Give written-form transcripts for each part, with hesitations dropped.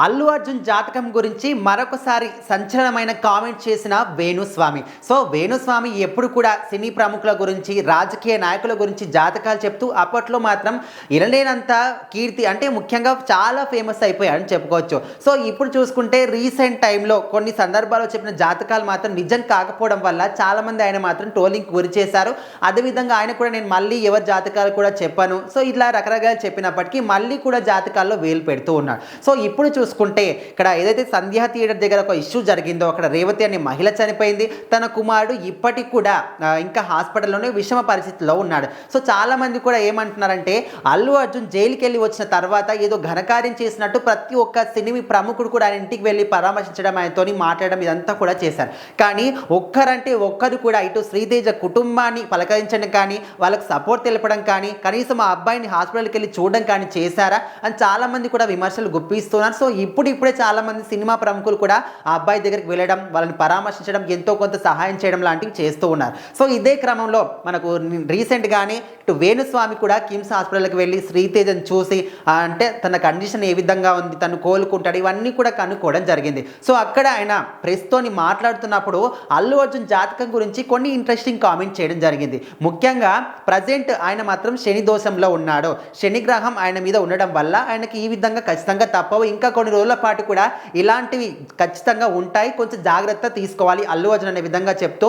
అల్లు అర్జున్ జాతకం గురించి మరొకసారి సంచలనమైన కామెంట్ చేసిన వేణుస్వామి. సో వేణుస్వామి ఎప్పుడు కూడా సినీ ప్రముఖుల గురించి, రాజకీయ నాయకుల గురించి జాతకాలు చెప్తూ అప్పట్లో మాత్రం ఇనలేనంత కీర్తి, అంటే ముఖ్యంగా చాలా ఫేమస్ అయిపోయాడని చెప్పుకోవచ్చు. సో ఇప్పుడు చూసుకుంటే రీసెంట్ టైంలో కొన్ని సందర్భాల్లో చెప్పిన జాతకాలు మాత్రం నిజం కాకపోవడం వల్ల చాలామంది ఆయన మాత్రం ట్రోలింగ్కి గురి చేశారు. అదేవిధంగా ఆయన కూడా నేను మళ్ళీ ఎవరి జాతకాలు కూడా చెప్పాను, సో ఇట్లా రకరకాలు చెప్పినప్పటికీ మళ్ళీ కూడా జాతకాల్లో వేలు పెడుతూ ఉన్నాడు. సో ఇప్పుడు చూసుకుంటే ఇక్కడ ఏదైతే సంధ్యా థియేటర్ దగ్గర ఒక ఇష్యూ జరిగిందో, అక్కడ రేవతి అనే మహిళ చనిపోయింది. తన కుమారుడు ఇప్పటికి కూడా ఇంకా హాస్పిటల్లోనే విషమ పరిస్థితిలో ఉన్నాడు. సో చాలా మంది కూడా ఏమంటున్నారంటే అల్లు అర్జున్ జైలుకి వెళ్ళి వచ్చిన తర్వాత ఏదో ఘనకార్యం చేసినట్టు ప్రతి ఒక్క సినిమా ప్రముఖుడు కూడా ఆయన ఇంటికి వెళ్ళి పరామర్శించడం, ఆయనతో మాట్లాడడం ఇదంతా కూడా చేశారు. కానీ ఒక్కరు కూడా ఇటు శ్రీతేజ కుటుంబాన్ని పలకరించడం కానీ, వాళ్ళకి సపోర్ట్ తెలపడం కానీ, కనీసం ఆ అబ్బాయిని హాస్పిటల్కి వెళ్ళి చూడడం కానీ చేశారా అని చాలామంది కూడా విమర్శలు గుప్పిస్తున్నారు. సో ఇప్పుడే చాలామంది సినిమా ప్రముఖులు కూడా ఆ అబ్బాయి దగ్గరికి వెళ్ళడం, వాళ్ళని పరామర్శించడం, ఎంతో కొంత సహాయం చేయడం లాంటివి చేస్తూ ఉన్నారు. సో ఇదే క్రమంలో మనకు రీసెంట్గానే ఇటు వేణుస్వామి కూడా కిమ్స్ హాస్పిటల్కి వెళ్ళి శ్రీతేజను చూసి అంటే తన కండిషన్ ఏ విధంగా ఉంది, తను కోలుకుంటాడు, ఇవన్నీ కూడా కనుక్కోవడం జరిగింది. సో అక్కడ ఆయన ప్రెస్తోని మాట్లాడుతున్నప్పుడు అల్లు అర్జున్ జాతకం గురించి కొన్ని ఇంట్రెస్టింగ్ కామెంట్ చేయడం జరిగింది. ముఖ్యంగా ప్రజెంట్ ఆయన మాత్రం శని దోషంలో ఉన్నాడు. శని గ్రహం ఆయన మీద ఉండడం వల్ల ఆయనకి ఈ విధంగా ఖచ్చితంగా తప్పవు, ఇంకా కొన్ని రోజుల పాటు కూడా ఇలాంటివి ఖచ్చితంగా ఉంటాయి, కొంచెం జాగ్రత్త తీసుకోవాలి అల్లు అర్జున్ అనే విధంగా చెప్తూ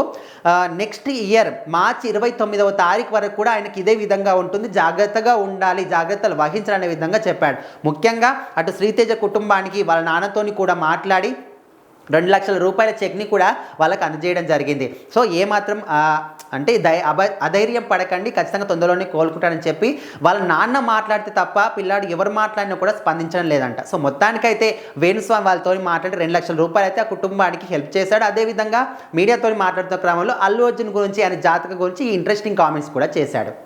నెక్స్ట్ ఇయర్ మార్చి 29వ తారీఖు వరకు కూడా ఆయనకి ఇదే విధంగా ఉంటుంది, జాగ్రత్తగా ఉండాలి, జాగ్రత్తలు వహించాలనే విధంగా చెప్పాడు. ముఖ్యంగా అటు శ్రీతేజ కుటుంబానికి వాళ్ళ నాన్నతోని కూడా మాట్లాడి 2 లక్షల రూపాయల చెక్ని కూడా వాళ్ళకి అందజేయడం జరిగింది. సో ఏమాత్రం అంటే అధైర్యం పడకండి, ఖచ్చితంగా తొందరలోనే కోలుకుంటానని చెప్పి వాళ్ళ నాన్న మాట్లాడితే తప్ప పిల్లాడు ఎవరు మాట్లాడినా కూడా స్పందించడం లేదంట. సో మొత్తానికైతే వేణుస్వామి వాళ్ళతో మాట్లాడి 2 లక్షల రూపాయలు అయితే ఆ కుటుంబానికి హెల్ప్ చేశాడు. అదేవిధంగా మీడియాతో మాట్లాడుతున్న క్రమంలో అల్లు అర్జున్ గురించి, ఆయన జాతక గురించి ఇంట్రెస్టింగ్ కామెంట్స్ కూడా చేశాడు.